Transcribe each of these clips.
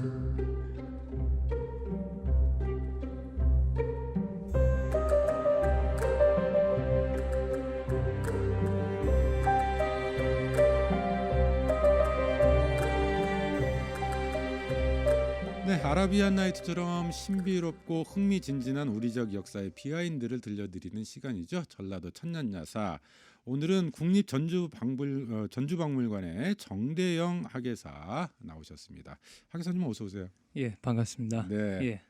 네, 아라비안 나이트처럼 신비롭고 흥미진진한 우리적 역사의 비하인드를 들려드리는 시간이죠. 전라도 천년야사. 오늘은 전주박물관의 정대영 학예사 나오셨습니다. 학예사님 어서 오세요. 예, 반갑습니다. 네. 예.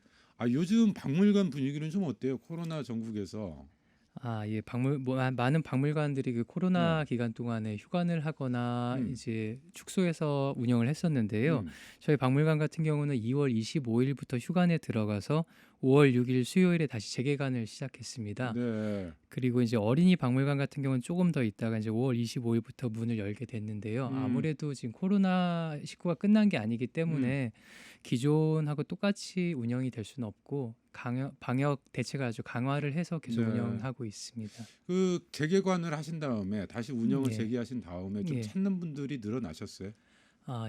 요즘 박물관 분위기는 좀 어때요? 코로나 전국에서. 예, 많은 박물관들이 그 코로나 네. 기간 동안에 휴관을 하거나 음. 이제 축소해서 운영을 했었는데요. 음. 저희 박물관 같은 경우는 2월 25일부터 휴관에 들어가서 5월 6일 수요일에 다시 재개관을 시작했습니다. 네. 그리고 이제 어린이 박물관 같은 경우는 조금 더 있다가 이제 5월 25일부터 문을 열게 됐는데요. 음. 아무래도 지금 코로나19가 끝난 게 아니기 때문에 기존하고 똑같이 운영이 될 수는 없고 방역 대책을 아주 강화를 해서 계속 네. 운영하고 있습니다. 그 재개관을 하신 다음에 다시 운영을 예. 재개하신 다음에 좀 예. 찾는 분들이 늘어나셨어요?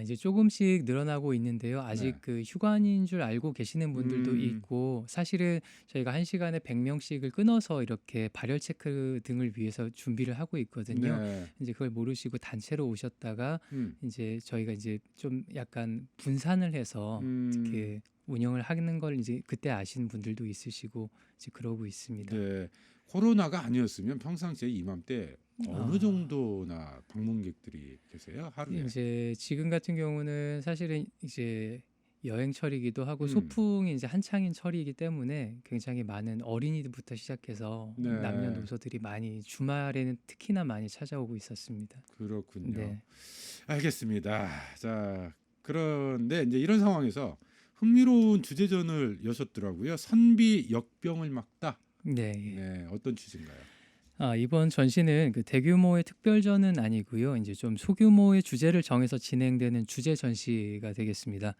이제 조금씩 늘어나고 있는데요. 아직 네. 그 휴관인 줄 알고 계시는 분들도 있고, 사실은 저희가 1시간에 100명씩을 끊어서 이렇게 발열 체크 등을 위해서 준비를 하고 있거든요. 네. 이제 그걸 모르시고 단체로 오셨다가 음. 이제 저희가 이제 좀 약간 분산을 해서 이렇게 운영을 하는 걸 이제 그때 아시는 분들도 있으시고 이제 그러고 있습니다. 네. 코로나가 아니었으면 평상시에 이맘때 어느 아. 정도나 방문객들이 계세요? 하루에? 이제 지금 같은 경우는 사실은 이제 여행철이기도 하고 음. 소풍이 이제 한창인 철이기 때문에 굉장히 많은 어린이들부터 시작해서 네. 남녀노소들이 많이 주말에는 특히나 많이 찾아오고 있었습니다. 그렇군요. 네. 알겠습니다. 자, 그런데 이제 이런 상황에서 흥미로운 주제전을 여셨더라고요. 선비 역병을 막다. 네. 예. 네, 어떤 취지인가요? 이번 전시는 그 대규모의 특별전은 아니고요. 이제 좀 소규모의 주제를 정해서 진행되는 주제 전시가 되겠습니다.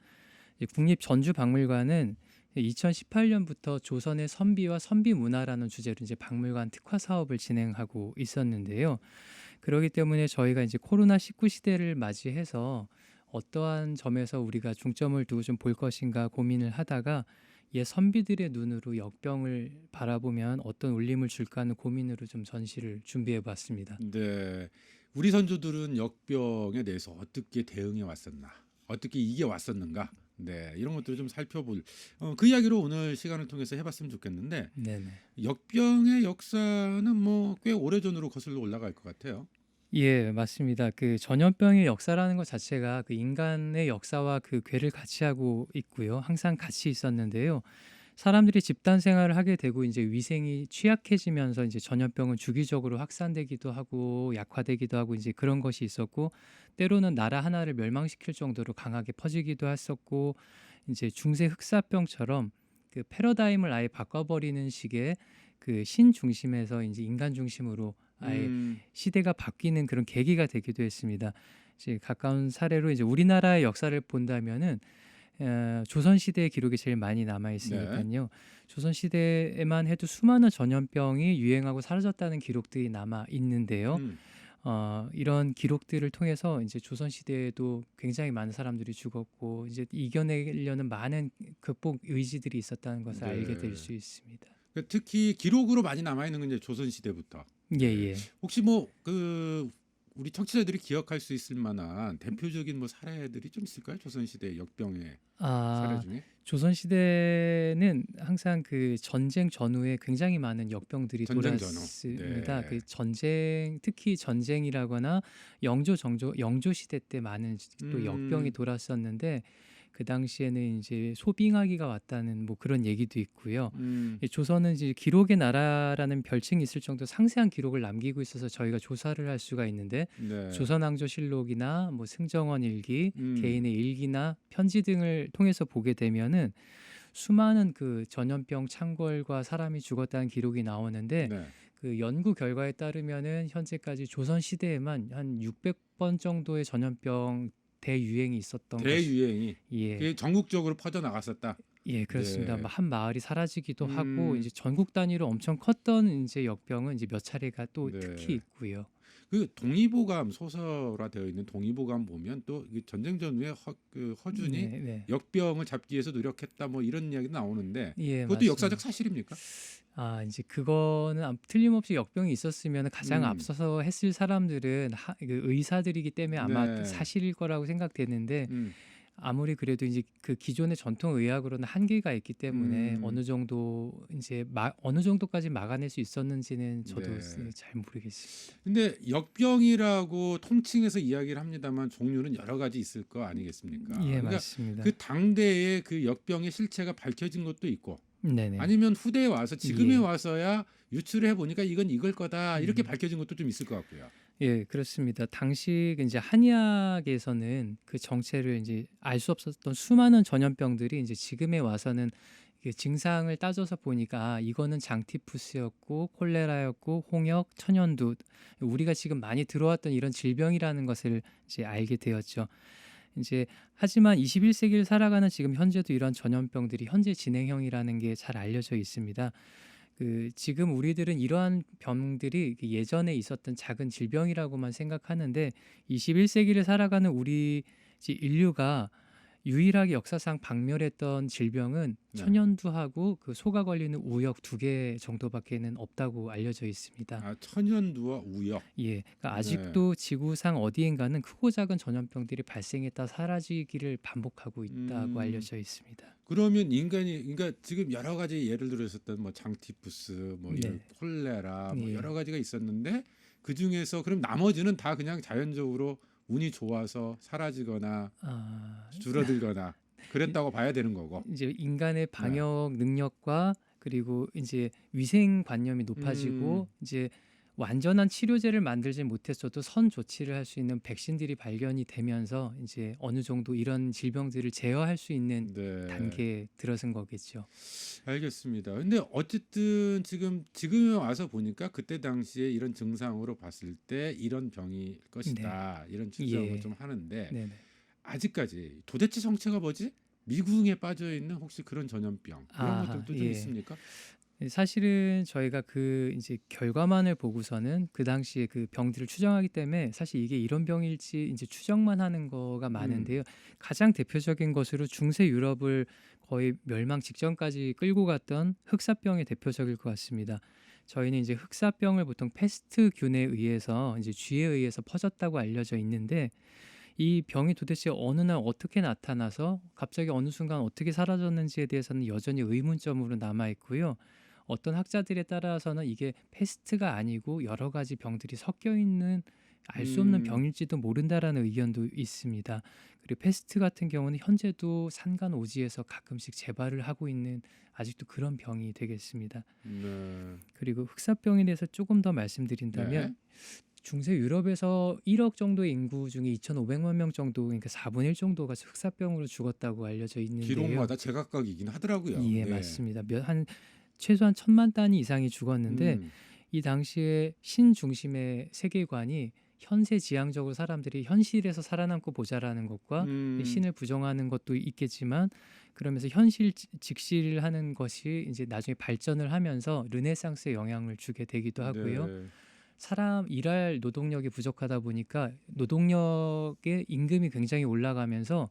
국립전주박물관은 2018년부터 조선의 선비와 선비 문화라는 주제로 이제 박물관 특화 사업을 진행하고 있었는데요. 그렇기 때문에 저희가 이제 코로나19 시대를 맞이해서 어떠한 점에서 우리가 중점을 두고 좀 볼 것인가 고민을 하다가 옛 선비들의 눈으로 역병을 바라보면 어떤 울림을 줄까 하는 고민으로 좀 전시를 준비해 봤습니다. 네. 우리 선조들은 역병에 대해서 어떻게 대응해 왔었나? 어떻게 이겨 왔었는가? 네, 이런 것들을 좀 살펴볼 그 이야기로 오늘 시간을 통해서 해봤으면 좋겠는데 네네. 역병의 역사는 뭐 꽤 오래전으로 거슬러 올라갈 것 같아요. 예, 맞습니다. 그 전염병의 역사라는 것 자체가 그 인간의 역사와 그 궤를 같이 하고 있고요. 항상 같이 있었는데요. 사람들이 집단 생활을 하게 되고 이제 위생이 취약해지면서 이제 전염병은 주기적으로 확산되기도 하고 약화되기도 하고 이제 그런 것이 있었고, 때로는 나라 하나를 멸망시킬 정도로 강하게 퍼지기도 했었고, 이제 중세 흑사병처럼 그 패러다임을 아예 바꿔버리는 식의 그 신 중심에서 이제 인간 중심으로 아예 시대가 바뀌는 그런 계기가 되기도 했습니다. 이제 가까운 사례로 이제 우리나라의 역사를 본다면은 조선 시대의 기록이 제일 많이 남아 있으니까요. 조선 시대에만 해도 수많은 전염병이 유행하고 사라졌다는 기록들이 남아 있는데요. 이런 기록들을 통해서 이제 조선 시대에도 굉장히 많은 사람들이 죽었고 이제 이겨내려는 많은 극복 의지들이 있었다는 것을 네. 알게 될 수 있습니다. 특히 기록으로 많이 남아 있는 건 이제 조선 시대부터. 예. 혹시 뭐 그 우리 청취자들이 기억할 수 있을 만한 대표적인 뭐 사례들이 좀 있을까요? 조선 시대 역병의 사례 중에? 조선 시대는 항상 그 전쟁 전후에 굉장히 많은 역병들이 전쟁 전후. 돌았습니다. 네. 그 전쟁, 특히 전쟁이라거나 영조 시대 때 많은 또 역병이 돌았었는데 그 당시에는 이제 소빙하기가 왔다는 뭐 그런 얘기도 있고요. 조선은 이제 기록의 나라라는 별칭이 있을 정도 상세한 기록을 남기고 있어서 저희가 조사를 할 수가 있는데 네. 조선왕조실록이나 뭐 승정원 일기, 음. 개인의 일기나 편지 등을 통해서 보게 되면은 수많은 그 전염병 창궐과 사람이 죽었다는 기록이 나오는데 네. 그 연구 결과에 따르면은 현재까지 조선 시대에만 한 600번 정도의 전염병 대유행이 있었던 대유행이 예. 그게 전국적으로 퍼져 나갔었다. 예, 그렇습니다. 네. 한 마을이 사라지기도 하고 음. 이제 전국 단위로 엄청 컸던 이제 역병은 이제 몇 차례가 또 네. 특히 있고요. 그 동의보감 소설화되어 있는 동의보감 보면 또 전쟁 전후에 그 허준이 네, 네. 역병을 잡기 위해서 노력했다 뭐 이런 이야기 나오는데 예, 그것도 역사적 맞습니다. 사실입니까? 이제 그거는 틀림없이 역병이 있었으면 가장 음, 앞서서 했을 사람들은 그 의사들이기 때문에 아마 네, 사실일 거라고 생각되는데 음, 아무리 그래도 이제 그 기존의 전통 의학으로는 한계가 있기 때문에 음, 어느 정도 이제 어느 정도까지 막아낼 수 있었는지는 저도 네. 잘 모르겠습니다. 근데 역병이라고 통칭해서 이야기를 합니다만 종류는 여러 가지 있을 거 아니겠습니까? 예, 그러니까 맞습니다. 그 당대의 그 역병의 실체가 밝혀진 것도 있고 네네. 아니면 후대에 와서 지금에 예. 와서야 유출을 해보니까 이건 이걸 거다 이렇게 음. 밝혀진 것도 좀 있을 것 같고요. 예, 그렇습니다. 당시 이제 한의학에서는 그 정체를 이제 알 수 없었던 수많은 전염병들이 이제 지금에 와서는 이게 증상을 따져서 보니까 이거는 장티푸스였고 콜레라였고 홍역, 천연두 우리가 지금 많이 들어왔던 이런 질병이라는 것을 이제 알게 되었죠. 이제 하지만 21세기를 살아가는 지금 현재도 이런 전염병들이 현재 진행형이라는 게 잘 알려져 있습니다. 그 지금 우리들은 이러한 병들이 그 예전에 있었던 작은 질병이라고만 생각하는데 21세기를 살아가는 우리 인류가 유일하게 역사상 박멸했던 질병은 네. 천연두하고 그 소가 걸리는 우역 두 개 정도밖에는 없다고 알려져 있습니다. 아, 천연두와 우역. 예, 그러니까 네. 아직도 지구상 어디인가는 크고 작은 전염병들이 발생했다 사라지기를 반복하고 있다고 음, 알려져 있습니다. 그러면 인간이 그러니까 지금 여러 가지 예를 들었었던 뭐 장티푸스 뭐 이런 네, 콜레라 뭐 예, 여러 가지가 있었는데 그 중에서 그럼 나머지는 다 그냥 자연적으로 운이 좋아서 사라지거나 아, 줄어들거나 그랬다고 봐야 되는 거고. 이제 인간의 네. 방역 능력과 그리고 이제 위생관념이 음, 높아지고 이제 완전한 치료제를 만들지 못했어도 선 조치를 할 수 있는 백신들이 발견이 되면서 이제 어느 정도 이런 질병들을 제어할 수 있는 네. 단계에 들어선 거겠죠. 알겠습니다. 근데 어쨌든 지금에 와서 보니까 그때 당시에 이런 증상으로 봤을 때 이런 병일 네. 것이다. 이런 추정을 예. 좀 하는데 네네. 아직까지 도대체 정체가 뭐지? 미궁에 빠져 있는 혹시 그런 전염병 이런 것들도 좀 예. 있습니까? 사실은 저희가 그 이제 결과만을 보고서는 그 당시에 그 병들을 추정하기 때문에 사실 이게 이런 병일지 이제 추정만 하는 거가 음, 많은데요. 가장 대표적인 것으로 중세 유럽을 거의 멸망 직전까지 끌고 갔던 흑사병이 대표적일 것 같습니다. 저희는 이제 흑사병을 보통 패스트균에 의해서 이제 쥐에 의해서 퍼졌다고 알려져 있는데 이 병이 도대체 어느 날 어떻게 나타나서 갑자기 어느 순간 어떻게 사라졌는지에 대해서는 여전히 의문점으로 남아 있고요. 어떤 학자들에 따라서는 이게 패스트가 아니고 여러 가지 병들이 섞여 있는 알 수 없는 음, 병일지도 모른다라는 의견도 있습니다. 그리고 패스트 같은 경우는 현재도 산간오지에서 가끔씩 재발을 하고 있는 아직도 그런 병이 되겠습니다. 네, 그리고 흑사병에 대해서 조금 더 말씀드린다면 네. 중세 유럽에서 1억 정도의 인구 중에 2,500만 명 정도, 그러니까 4분의 1 정도가 흑사병으로 죽었다고 알려져 있는데요. 기록마다 제각각이긴 하더라고요. 예, 네, 맞습니다. 한 최소한 1,000만 단위 이상이 죽었는데 음, 이 당시에 신중심의 세계관이 현세지향적으로 사람들이 현실에서 살아남고 보자라는 것과 음, 신을 부정하는 것도 있겠지만 그러면서 현실 직시를 하는 것이 이제 나중에 발전을 하면서 르네상스에 영향을 주게 되기도 하고요. 네, 사람 일할 노동력이 부족하다 보니까 노동력의 임금이 굉장히 올라가면서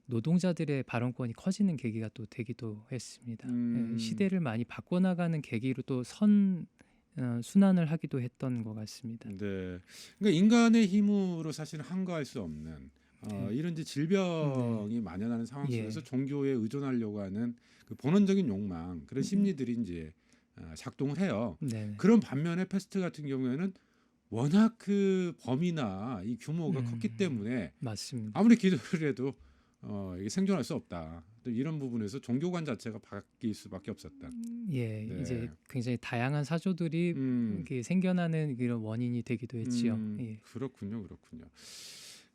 노동자들의 발언권이 커지는 계기가 또 되기도 했습니다. 예, 음. 시대를 많이 바꿔나가는 계기로 또 순환을 하기도 했던 것 같습니다. 네. 그러니까 인간의 힘으로 사실 한거할 수 없는 네, 이런 이제 네, 질병이 만연하는 상황 속에서 예, 종교에 의존하려고 하는 그 본원적인 욕망 그런 음, 심리들이 이제 작동을 해요. 네, 그런 반면에 패스트 같은 경우에는 워낙 그 범위나 이 규모가 컸기 음, 때문에 맞습니다. 아무리 기도를 해도 이게 생존할 수 없다. 또 이런 부분에서 종교관 자체가 바뀔 수밖에 없었다. 예, 이제 네. 굉장히 다양한 사조들이 음. 이렇게 생겨나는 그런 원인이 되기도 했지요. 예, 그렇군요, 그렇군요.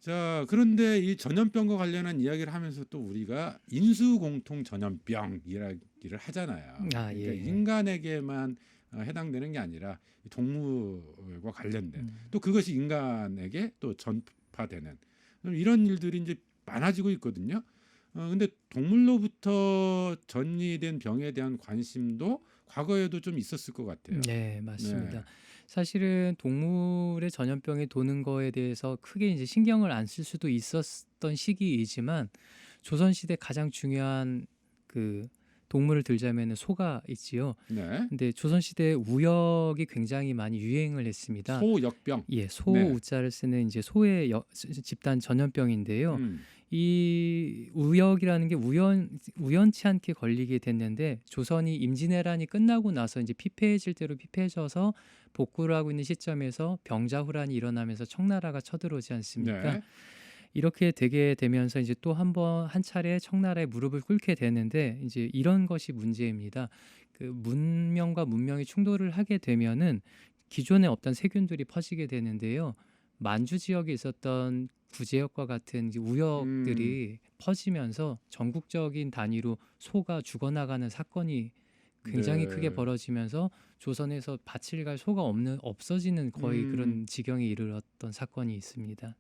자, 그런데 이 전염병과 관련한 이야기를 하면서 또 우리가 인수공통 전염병 이야기를 하잖아요. 그러니까 예, 인간에게만 해당되는 게 아니라 이 동물과 관련된 음, 또 그것이 인간에게 또 전파되는 이런 일들이 이제 많아지고 있거든요. 근데 동물로부터 전이된 병에 대한 관심도 과거에도 좀 있었을 것 같아요. 네, 네. 맞습니다. 사실은 동물의 전염병이 도는 거에 대해서 크게 이제 신경을 안 쓸 수도 있었던 시기이지만 조선시대 가장 중요한 그 동물을 들자면은 소가 있지요. 네. 근데 조선시대 우역이 굉장히 많이 유행을 했습니다. 소역병. 예, 네. 소우자를 쓰는 이제 소의 집단 전염병인데요. 음. 이 우역이라는 게 우연치 않게 걸리게 됐는데 조선이 임진왜란이 끝나고 나서 이제 피폐해질 대로 피폐해져서 복구를 하고 있는 시점에서 병자호란이 일어나면서 청나라가 쳐들어오지 않습니까? 네. 이렇게 되게 되면서 이제 또 한 차례 청나라의 무릎을 꿇게 되는데 이제 이런 것이 문제입니다. 그 문명과 문명이 충돌을 하게 되면은 기존에 없던 세균들이 퍼지게 되는데요. 만주 지역에 있었던 구제역과 같은 이제 음. 우역들이 퍼지면서 전국적인 단위로 소가 죽어나가는 사건이 굉장히 크게 네. 벌어지면서 조선에서 밭을 갈 소가 없어지는 거의 음. 그런 지경에 이르렀던 사건이 있습니다.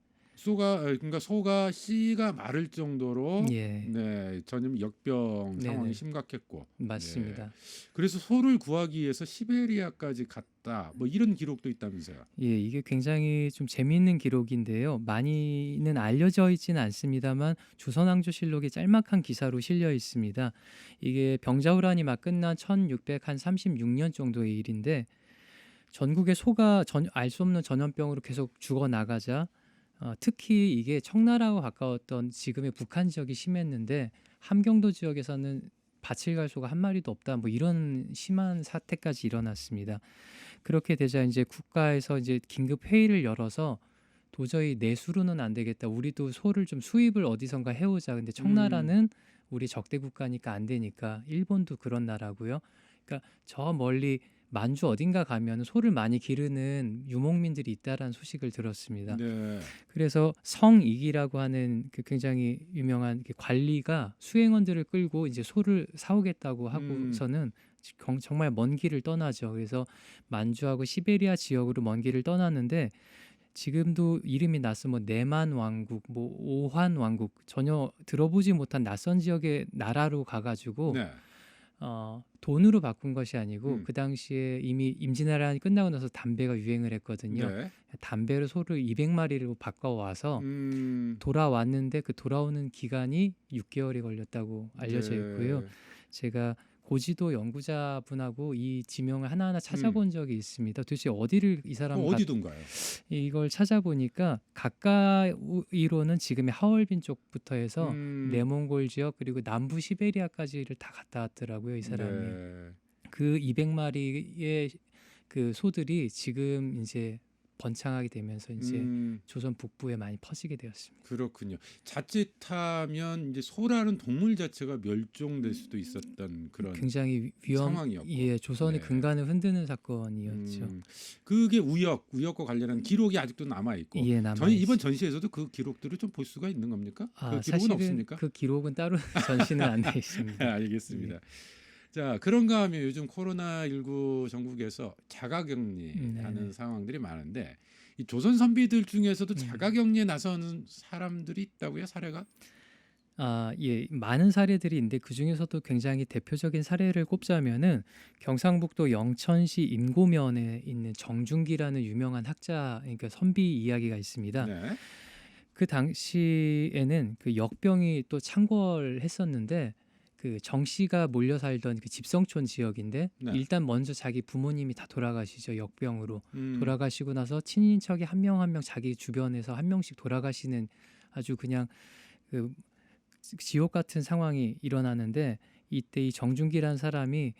그러니까 소가 씨가 마를 정도로 예, 네, 전염 역병 상황이 네네, 심각했고, 네, 맞습니다. 그래서 소를 구하기 위해서 시베리아까지 갔다, 뭐 이런 기록도 있다면서요. 예, 이게 굉장히 좀 재미있는 기록인데요. 많이는 알려져 있지는 않습니다만 조선왕조실록에 짤막한 기사로 실려 있습니다. 이게 병자호란이 막 끝난 1636년 정도의 일인데 전국의 소가 알 수 없는 전염병으로 계속 죽어나가자 특히 이게 청나라와 가까웠던 지금의 북한 지역이 심했는데 함경도 지역에서는 밭을 갈 소가 한 마리도 없다. 뭐 이런 심한 사태까지 일어났습니다. 그렇게 되자 이제 국가에서 이제 긴급 회의를 열어서 도저히 내수로는 안 되겠다. 우리도 소를 좀 수입을 어디선가 해오자. 근데 음. 청나라는 우리 적대 국가니까 안 되니까 일본도 그런 나라고요. 그러니까 저 멀리 만주 어딘가 가면 소를 많이 기르는 유목민들이 있다라는 소식을 들었습니다. 네. 그래서 성익이라고 하는 그 굉장히 유명한 그 관리가 수행원들을 끌고 이제 소를 사오겠다고 음. 하고서는 정말 먼 길을 떠나죠. 그래서 만주하고 시베리아 지역으로 먼 길을 떠났는데 지금도 이름이 낯선 뭐 내만 왕국, 뭐 오한 왕국 전혀 들어보지 못한 낯선 지역의 나라로 가가지고 네. 돈으로 바꾼 것이 아니고 음. 그 당시에 이미 임진왜란이 끝나고 나서 담배가 유행을 했거든요. 네. 담배로 소를 200마리로 바꿔와서 음. 돌아왔는데 그 돌아오는 기간이 6개월이 걸렸다고 알려져 있고요. 네. 제가 고지도 연구자분하고 이 지명을 하나하나 음. 찾아본 적이 있습니다. 도대체 어디를 이 사람 어디든가요? 이걸 찾아보니까 가까이로는 지금의 하얼빈 쪽부터 해서 음. 내몽골 지역 그리고 남부 시베리아까지를 다 갔다 왔더라고요, 이 사람이. 네. 그 200마리의 그 소들이 지금 이제 번창하게 되면서 이제 음. 조선 북부에 많이 퍼지게 되었습니다. 그렇군요. 자칫하면 이제 소라는 동물 자체가 멸종될 수도 있었던 그런 굉장히 상황이었고. 예, 조선의 네. 근간을 흔드는 사건이었죠. 그게 우역과 관련한 기록이 아직도 남아 있고. 예, 남아 저희 이번 있습니다. 전시에서도 그 기록들을 좀 볼 수가 있는 겁니까? 그 기록은 사실은 없습니까? 그 기록은 따로 전시는 안 돼 있습니다. 알겠습니다. 자, 그런가 하면 요즘 코로나19 전국에서 자가격리하는 네네. 상황들이 많은데 이 조선 선비들 중에서도 음. 자가격리에 나서는 사람들이 있다고요, 사례가? 예, 많은 사례들이 있는데 그 중에서도 굉장히 대표적인 사례를 꼽자면은 경상북도 영천시 임고면에 있는 정준기라는 유명한 학자, 그러니까 선비 이야기가 있습니다. 네. 그 당시에는 그 역병이 또 창궐했었는데 그 정 씨가 몰려 살던 그 집성촌 지역인데 네. 일단 먼저 자기 부모님이 다 돌아가시죠. 역병으로 음. 돌아가시고 나서 친인척이 한 명 한 명 자기 주변에서 한 명씩 돌아가시는 아주 그냥 그 지옥 같은 상황이 일어나는데 이때 이 정준기라는 사람이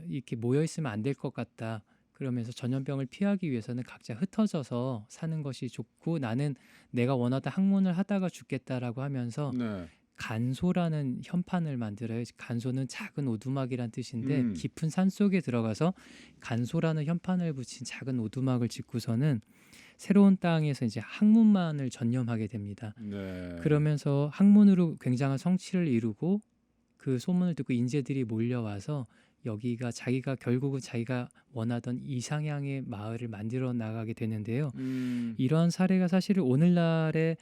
이렇게 모여 있으면 안 될 것 같다. 그러면서 전염병을 피하기 위해서는 각자 흩어져서 사는 것이 좋고 나는 내가 원하던 학문을 하다가 죽겠다라고 하면서 네. 간소라는 현판을 만들어요. 간소는 작은 오두막이란 뜻인데 음. 깊은 산 속에 들어가서 간소라는 현판을 붙인 작은 오두막을 짓고서는 새로운 땅에서 이제 학문만을 전념하게 됩니다. 네. 그러면서 학문으로 굉장한 성취를 이루고 그 소문을 듣고 인재들이 몰려와서 여기가 결국은 자기가 원하던 이상향의 마을을 만들어 나가게 되는데요. 이러한 사례가 사실은 오늘날로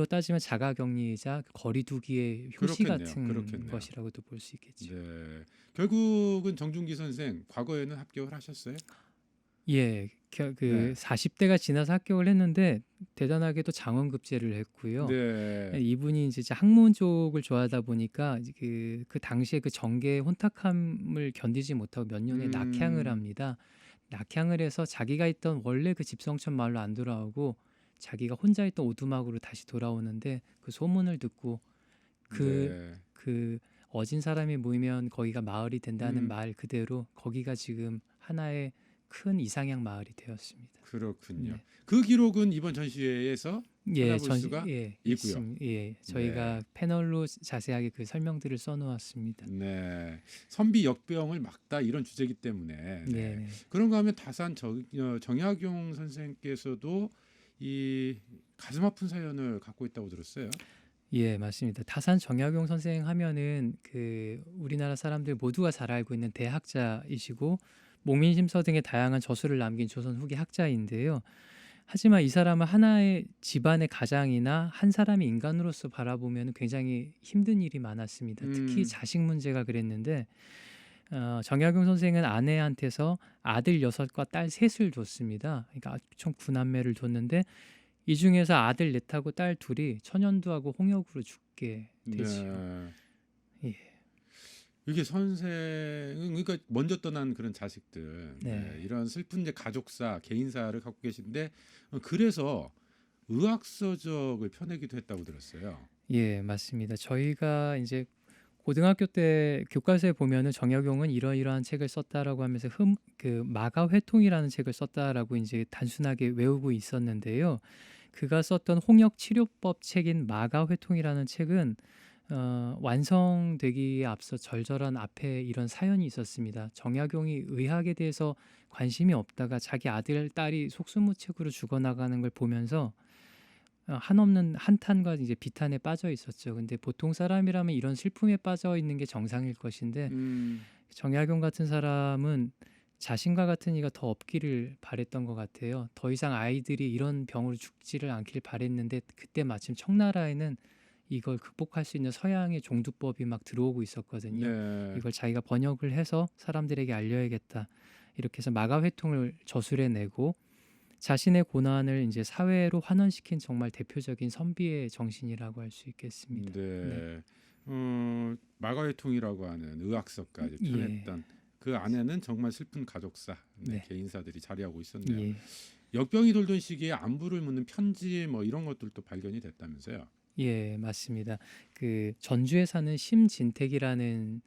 따지면 자가격리이자 거리두기의 효시 같은 그렇겠네요. 것이라고도 볼 수 있겠죠. 네. 결국은 정준기 선생 과거에는 합격을 하셨어요? 예. 네. 40대가 지나서 합격을 했는데 대단하게도 장원급제를 했고요. 네. 이분이 이제 학문 쪽을 좋아하다 보니까 이제 그 당시에 그 정계의 혼탁함을 견디지 못하고 몇 년에 낙향을 음. 합니다. 낙향을 해서 자기가 있던 원래 그 집성촌 마을로 안 돌아오고 자기가 혼자 있던 오두막으로 다시 돌아오는데 그 소문을 듣고 그 네. 그 어진 사람이 모이면 거기가 마을이 된다는 음. 말 그대로 거기가 지금 하나의 큰 이상향 마을이 되었습니다. 그렇군요. 네. 그 기록은 이번 전시회에서 예, 찾아볼 수가 있고요. 있습니다. 예, 네. 저희가 패널로 자세하게 그 설명들을 써놓았습니다. 네. 선비 역병을 막다 이런 주제이기 때문에 네, 네. 네. 그런가 하면 다산 정약용 선생께서도 이 가슴 아픈 사연을 갖고 있다고 들었어요. 예, 맞습니다. 다산 정약용 선생 하면은 우리나라 사람들 모두가 잘 알고 있는 대학자이시고 목민심서 등의 다양한 저술을 남긴 조선 후기 학자인데요. 하지만 이 사람은 하나의 집안의 가장이나 한 사람의 인간으로서 바라보면 굉장히 힘든 일이 많았습니다. 특히 음. 자식 문제가 그랬는데 정약용 선생은 아내한테서 아들 6과 딸 3을 뒀습니다. 그러니까 총 9남매를 뒀는데 이 중에서 아들 4하고 딸 2이 천연두하고 홍역으로 죽게 되지요. 네. 예. 이게 선생은 그러니까 먼저 떠난 그런 자식들 네. 이런 슬픈 이제 가족사, 개인사를 갖고 계신데 그래서 의학서적을 펴내기도 했다고 들었어요. 예, 맞습니다. 저희가 이제 고등학교 때 교과서에 보면은 정약용은 이러이러한 책을 썼다라고 하면서 마가회통이라는 책을 썼다라고 이제 단순하게 외우고 있었는데요. 그가 썼던 홍역 치료법 책인 마가회통이라는 책은 완성되기에 앞서 절절한 앞에 이런 사연이 있었습니다. 정약용이 의학에 대해서 관심이 없다가 자기 아들, 딸이 속수무책으로 죽어나가는 걸 보면서 한없는 한탄과 이제 비탄에 빠져 있었죠. 근데 보통 사람이라면 이런 슬픔에 빠져 있는 게 정상일 것인데 음. 정약용 같은 사람은 자신과 같은 이가 더 없기를 바랬던 것 같아요. 더 이상 아이들이 이런 병으로 죽지를 않길 바랬는데 그때 마침 청나라에는 이걸 극복할 수 있는 서양의 종두법이 막 들어오고 있었거든요. 네. 이걸 자기가 번역을 해서 사람들에게 알려야겠다. 이렇게 해서 마가회통을 저술해내고 자신의 고난을 이제 사회로 환원시킨 정말 대표적인 선비의 정신이라고 할 수 있겠습니다. 네. 마가의 통이라고 하는 의학서까지 예. 펴냈던 그 안에는 정말 슬픈 가족사, 네. 개인사들이 자리하고 있었네요. 예. 역병이 돌던 시기에 안부를 묻는 편지 뭐 이런 것들도 발견이 됐다면서요. 예, 맞습니다. 그 전주에 사는 심진택이라는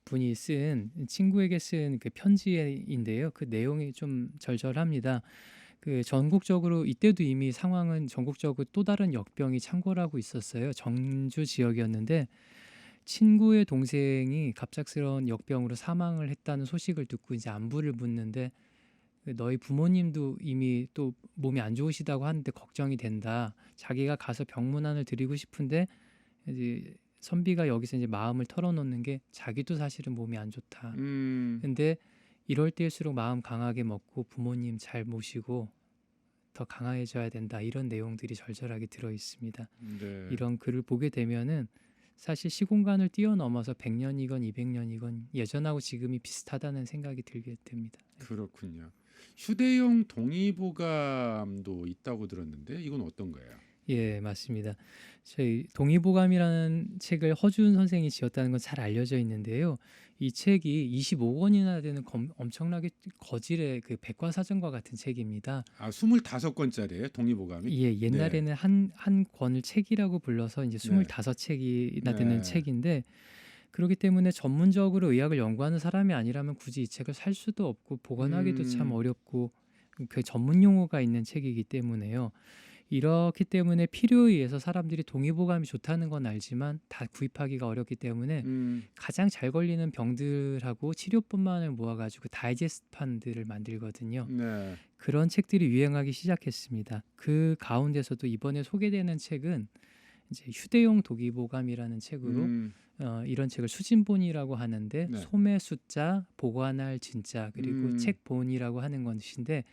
분이 쓴 친구에게 쓴 그 편지인데요. 그 내용이 좀 절절합니다. 그 전국적으로 이때도 이미 상황은 전국적으로 또 다른 역병이 창궐하고 있었어요. 정주 지역이었는데 친구의 동생이 갑작스러운 역병으로 사망을 했다는 소식을 듣고 이제 안부를 묻는데 너희 부모님도 이미 또 몸이 안 좋으시다고 하는데 걱정이 된다. 자기가 가서 병문안을 드리고 싶은데 이제 선비가 여기서 이제 마음을 털어놓는 게 자기도 사실은 몸이 안 좋다. 음. 근데 이럴 때일수록 마음 강하게 먹고 부모님 잘 모시고 더 강해져야 된다. 이런 내용들이 절절하게 들어 있습니다. 네. 이런 글을 보게 되면은 사실 시공간을 뛰어넘어서 100년이건 200년이건 예전하고 지금이 비슷하다는 생각이 들게 됩니다. 그렇군요. 휴대용 동의보감도 있다고 들었는데 이건 어떤 거예요? 예, 맞습니다. 저희 동의보감이라는 책을 허준 선생이 지었다는 건 잘 알려져 있는데요. 이 책이 25권이나 되는 엄청나게 거질의 그 백과사전과 같은 책입니다. 25권짜리예요, 동의보감이? 예, 옛날에는 한 권을 책이라고 불러서 이제 네. 25책이나 되는 네. 책인데 그렇기 때문에 전문적으로 의학을 연구하는 사람이 아니라면 굳이 이 책을 살 수도 없고 보관하기도 참 어렵고 그 전문 용어가 있는 책이기 때문에요. 이렇기 때문에 필요에 의해서 사람들이 동의보감이 좋다는 건 알지만 다 구입하기가 어렵기 때문에 가장 잘 걸리는 병들하고 치료법만을 모아가지고 다이제스트판들을 만들거든요. 네. 그런 책들이 유행하기 시작했습니다. 그 가운데서도 이번에 소개되는 책은 이제 휴대용 동의보감이라는 책으로 이런 책을 수진본이라고 하는데 네. 소매 숫자, 보관할 진짜 그리고 책본이라고 하는 것인데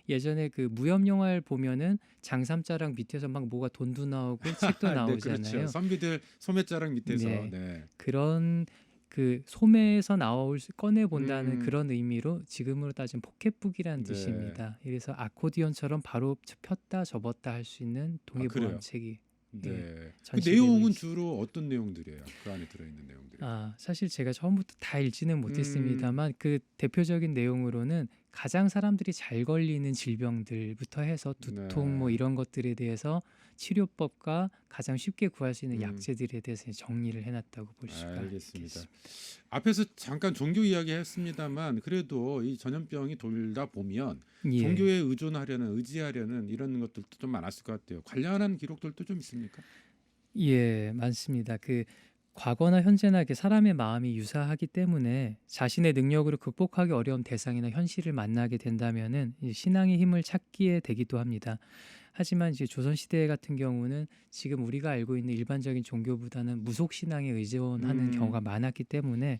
예전에 그 무협 영화를 보면은 장삼자랑 밑에서 막 뭐가 돈도 나오고 책도 네, 나오잖아요. 그렇죠. 선비들 소매자락 밑에서. 네. 네. 그런 그 소매에서 나올 꺼내 본다는 음. 그런 의미로 지금으로 따지면 포켓북이라는 네. 뜻입니다. 그래서 아코디언처럼 바로 폈다 접었다 할 수 있는 아, 그래요? 동의보감책이 네. 그 전시되고 내용은 있습니다. 주로 어떤 내용들이에요? 그 안에 들어있는 내용들이. 사실 제가 처음부터 다 읽지는 음. 못했습니다만 그 대표적인 내용으로는 가장 사람들이 잘 걸리는 질병들부터 해서 두통 뭐 네. 이런 것들에 대해서 치료법과 가장 쉽게 구할 수 있는 음. 약재들에 대해서 정리를 해놨다고 볼 수가 알겠습니다. 있겠습니다. 앞에서 잠깐 종교 이야기 했습니다만 그래도 이 전염병이 돌다 보면 예. 종교에 의지하려는 이런 것들도 좀 많았을 것 같아요. 관련한 기록들도 좀 있습니까? 예, 많습니다. 그 과거나 현재나 이렇게 사람의 마음이 유사하기 때문에 자신의 능력으로 극복하기 어려운 대상이나 현실을 만나게 된다면은 이 신앙의 힘을 찾기에 되기도 합니다. 하지만 이제 조선 시대 같은 경우는 지금 우리가 알고 있는 일반적인 종교보다는 무속 신앙에 의존하는 경우가 많았기 때문에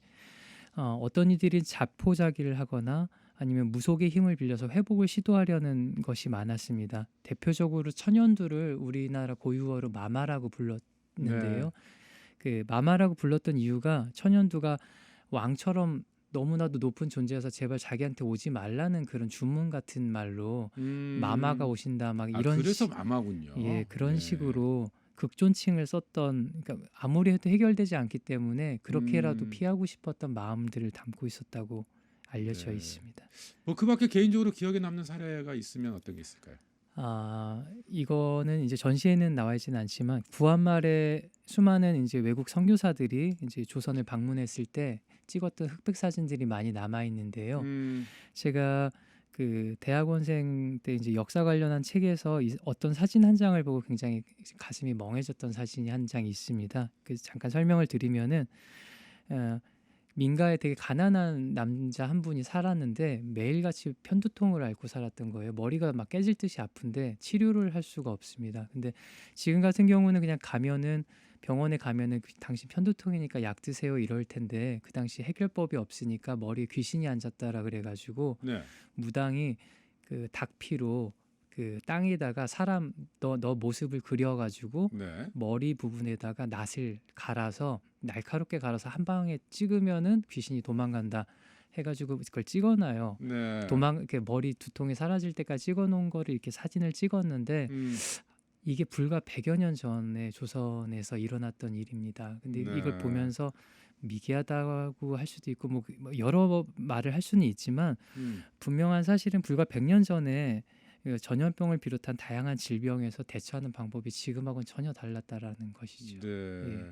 어떤 이들이 자포자기를 하거나 아니면 무속의 힘을 빌려서 회복을 시도하려는 것이 많았습니다. 대표적으로 천연두를 우리나라 고유어로 마마라고 불렀는데요. 네. 그 마마라고 불렀던 이유가 천연두가 왕처럼 너무나도 높은 존재여서 제발 자기한테 오지 말라는 그런 주문 같은 말로 마마가 오신다 막 아, 이런 그래서 마마군요. 예, 그런 네. 식으로 극존칭을 썼던, 그러니까 아무리 해도 해결되지 않기 때문에 그렇게라도 음. 피하고 싶었던 마음들을 담고 있었다고 알려져 네. 있습니다. 뭐 그밖에 개인적으로 기억에 남는 사례가 있으면 어떤 게 있을까요? 이거는 이제 전시에는 나와 있지는 않지만 구한말에 수많은 이제 외국 선교사들이 이제 조선을 방문했을 때 찍었던 흑백 사진들이 많이 남아 있는데요. 제가 그 대학원생 때 이제 역사 관련한 책에서 어떤 사진 한 장을 보고 굉장히 가슴이 멍해졌던 사진이 한 장 있습니다. 그래서 잠깐 설명을 드리면은 어, 민가에 되게 가난한 남자 한 분이 살았는데 매일같이 편두통을 앓고 살았던 거예요. 머리가 막 깨질 듯이 아픈데 치료를 할 수가 없습니다. 근데 지금 같은 경우는 그냥 가면은 병원에 가면은 당신 편두통이니까 약 드세요 이럴 텐데 그 당시 해결법이 없으니까 머리에 귀신이 앉았다라 그래가지고 네. 무당이 그 닭피로 그 땅에다가 사람 너 모습을 그려가지고 네. 머리 부분에다가 낫을 갈아서 날카롭게 갈아서 한 방에 찍으면은 귀신이 도망간다 해가지고 그걸 찍어놔요. 네. 이렇게 머리 두통이 사라질 때까지 찍어놓은 거를 이렇게 사진을 찍었는데 이게 불과 100여 년 전에 조선에서 일어났던 일입니다. 근데 네. 이걸 보면서 미개하다고 할 수도 있고 뭐 여러 말을 할 수는 있지만 분명한 사실은 불과 100년 전에 그 전염병을 비롯한 다양한 질병에서 대처하는 방법이 지금하고는 전혀 달랐다라는 것이죠. 네.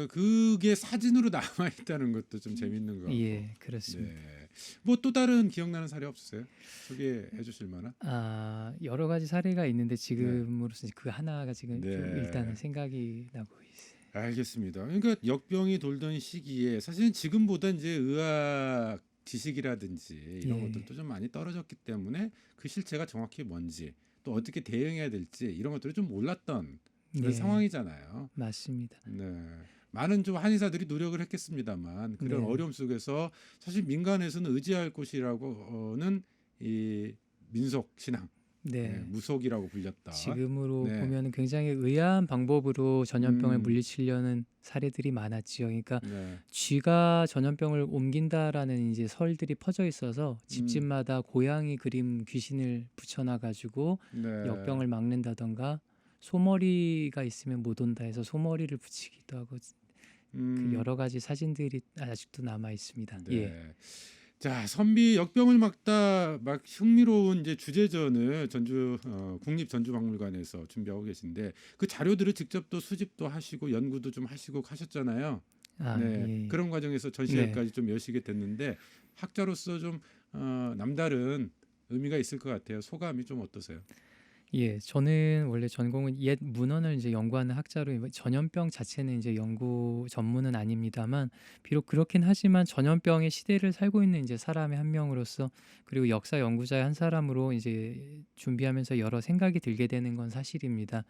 그게 사진으로 남아 있다는 것도 좀 재밌는 것 같고. 예, 그렇습니다. 네. 뭐 또 다른 기억나는 사례 없으세요? 소개해 주실 만한? 여러 가지 사례가 있는데 지금으로서 그 하나가 지금 좀 네. 일단은 생각이 나고 있어요. 알겠습니다. 그러니까 역병이 돌던 시기에 사실은 지금보다 이제 의학 지식이라든지 이런 예. 것들도 좀 많이 떨어졌기 때문에 그 실체가 정확히 뭔지 또 어떻게 대응해야 될지 이런 것들을 좀 몰랐던 그런 예, 상황이잖아요. 맞습니다. 네. 많은 좀 한의사들이 노력을 했겠습니다만 그런 네. 어려움 속에서 사실 민간에서는 의지할 곳이라고는 이 민속 신앙, 네. 무속이라고 불렸다. 지금으로 네. 보면 굉장히 의아한 방법으로 전염병을 음. 물리치려는 사례들이 많았지요. 그러니까 네. 쥐가 전염병을 옮긴다라는 이제 설들이 퍼져 있어서 집집마다 고양이 그림 귀신을 붙여놔 가지고 네. 역병을 막는다던가 소머리가 있으면 못 온다 해서 소머리를 붙이기도 하고 그 여러 가지 사진들이 아직도 남아 있습니다. 네. 예. 자, 선비 역병을 막다 막 흥미로운 이제 주제전을 전주 국립전주박물관에서 준비하고 계신데 그 자료들을 직접 또 수집도 하시고 연구도 좀 하시고 하셨잖아요. 네. 예. 그런 과정에서 전시회까지 좀 여시게 됐는데 학자로서 좀 남다른 의미가 있을 것 같아요. 소감이 좀 어떠세요? 예, 저는 원래 전공은 옛 문헌을 이제 연구하는 학자로 전염병 자체는 이제 연구 전문은 아닙니다만 비록 그렇긴 하지만 전염병의 시대를 살고 있는 이제 사람의 한 명으로서 그리고 역사 연구자의 한 사람으로 이제 준비하면서 여러 생각이 들게 되는 건 사실입니다.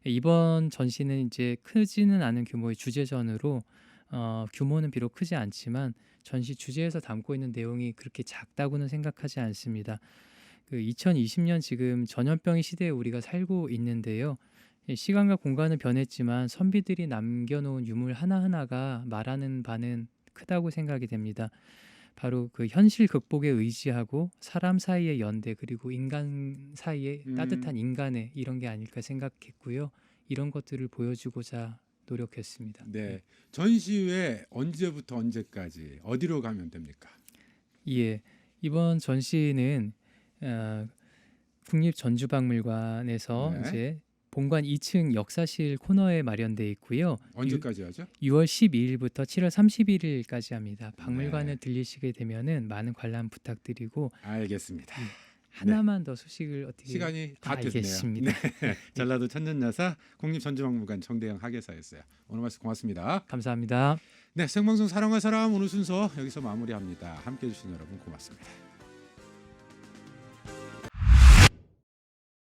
이번 전시는 이제 크지는 않은 규모의 주제전으로 규모는 비록 크지 않지만 전시 주제에서 담고 있는 내용이 그렇게 작다고는 생각하지 않습니다. 그 2020년 지금 전염병의 시대에 우리가 살고 있는데요. 시간과 공간은 변했지만 선비들이 남겨놓은 유물 하나하나가 말하는 바는 크다고 생각이 됩니다. 바로 그 현실 극복에 의지하고 사람 사이의 연대 그리고 인간 사이의 따뜻한 인간애 이런 게 아닐까 생각했고요. 이런 것들을 보여주고자 노력했습니다. 네. 전시회 언제부터 언제까지 어디로 가면 됩니까? 예, 이번 전시는 국립전주박물관에서 네. 이제 본관 2층 역사실 코너에 마련돼 있고요. 언제까지 하죠? 6월 12일부터 7월 31일까지 합니다. 박물관에 네. 들리시게 되면은 많은 관람 부탁드리고 알겠습니다. 하나만 더 소식을 어떻게 시간이 다 됐네요. 알겠습니다. 네. 전라도 천년야사 국립전주박물관 정대영 학예사였어요. 오늘 말씀 고맙습니다. 감사합니다. 네, 생방송 사랑할 사람 오늘 순서 여기서 마무리합니다. 함께해 주신 여러분 고맙습니다.